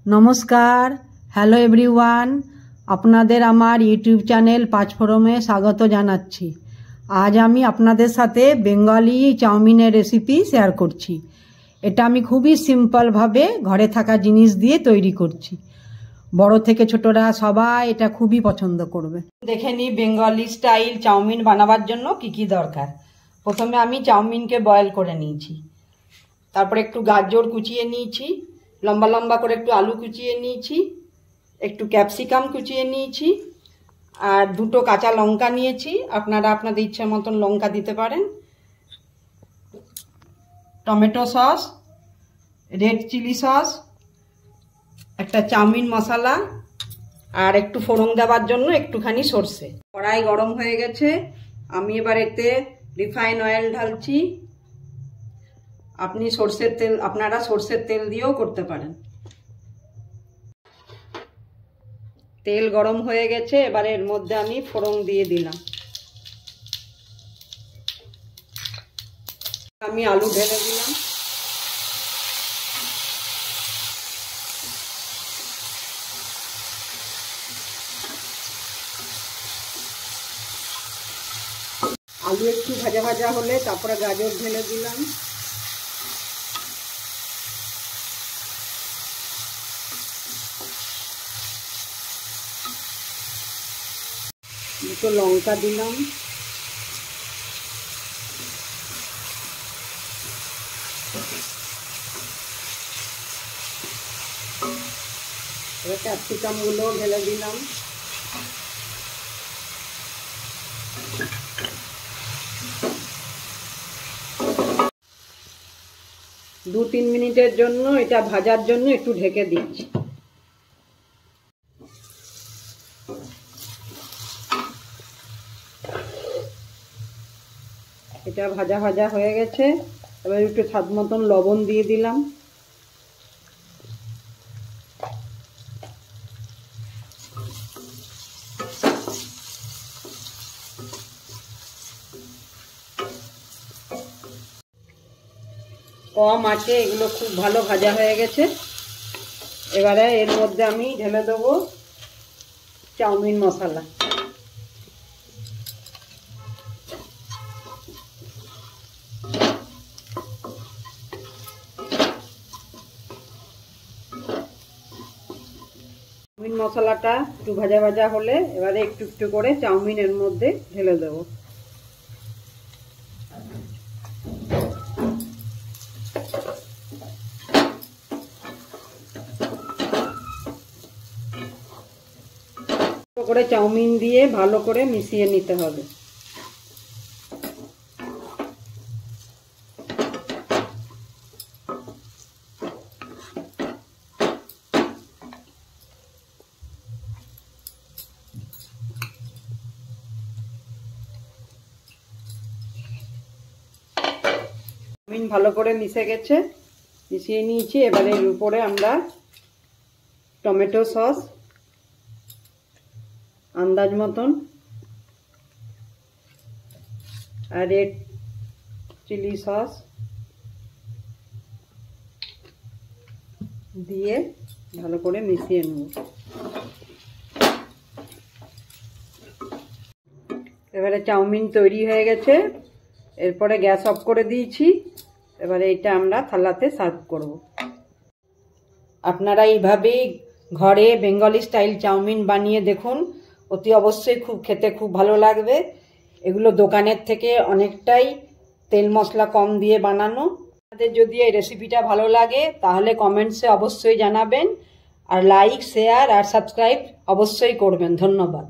नमस्कार hello everyone आपनादेर आमार यूट्यूब चैनल पाँचफोरमे स्वागत जानाच्छि। आज आमी आपनादेर साथे बेंगली चाउमिनेर रेसिपि शेयर करछि। एटा आमी खूबই सिम्पल भावे घरे थाका जिनिस दिए तैरी करछि। बड़ो थेके छोटरा सबाई एटा खूबই पछंद करबे। देखे नी बेंगली स्टाइल चाउमिन बानाबार जन्य की दरकार। प्रथमे आमी चाउमिनके बयल करे निয়েছি, तारपर एकटु गाजर कुचिए निয়েছি, लम्बा लम्बा करे एकटु आलू कुचिए निয়েছি, एकटु ক্যাপসিকাম कुचिए निয়েছি আর দুটো কাঁচা লঙ্কা নিয়েছি। আপনারা আপনাদের ইচ্ছা মতন লঙ্কা দিতে পারেন। Tomato sauce, red chilli sauce, একটা চাউমিন মশলা আর একটু ফোড়ন দেওয়ার জন্য একটুখানি সরষে। কড়াই গরম হয়ে গেছে, আমি এবার এতে রিফাইন অয়েল ঢালছি। আপনি সরষের তেল আপনারা সরষের তেল দিয়েও করতে পারেন। তেল গরম হয়ে গেছে, এবারে এর মধ্যে আমি ফোড়ন দিয়ে দিলাম। আমি আলু ঢেলে দিলাম। আলু একটু ভাজা ভাজা হলে তারপরে গাজর ঢেলে দিলাম। দুটো লঙ্কা দিলাম। এবার ক্যাপসিকাম গুলো ঢেলে দিলাম। দু তিন মিনিটের জন্য এটা ভাজার জন্য একটু ঢেকে দিচ্ছি। এটা ভাজা ভাজা হয়ে গেছে, এবার একটু স্বাদ মতন লবণ দিয়ে দিলাম। কম আছে, এগুলো খুব ভালো ভাজা হয়ে গেছে। এবারে এর মধ্যে আমি ঢেলে দেবো চাউমিন মশলা। চাউমিন মশলাটা একটু ভাজা ভাজা হলে এবারে একটু একটু করে চাউমিন এর মধ্যে ঢেলে দেব। করে চাউমিন দিয়ে ভালো করে মিশিয়ে নিতে হবে। চাউমিন ভালো করে মিশে গেছে, মিশিয়ে নিয়েছি। এবারে এর উপরে আমরা টমেটো সস আন্দাজ মতন আর রেড চিলি সস দিয়ে ভালো করে মিশিয়ে নেব। এবারে চাউমিন তৈরি হয়ে গেছে, এরপরে গ্যাস অফ করে দিয়েছি। এবারে এটা আমরা থালাতে সার্ভ করব। আপনারা এইভাবে ঘরে বেঙ্গলি স্টাইল চাউমিন বানিয়ে দেখুন, অতি অবশ্যই খেতে খুব ভালো লাগবে। এগুলো দোকানের থেকে অনেকটাই তেল মশলা কম দিয়ে বানানো। আপনাদের যদি এই রেসিপিটা ভালো লাগে তাহলে কমেন্টসে অবশ্যই জানাবেন, আর লাইক শেয়ার আর সাবস্ক্রাইব অবশ্যই করবেন। ধন্যবাদ।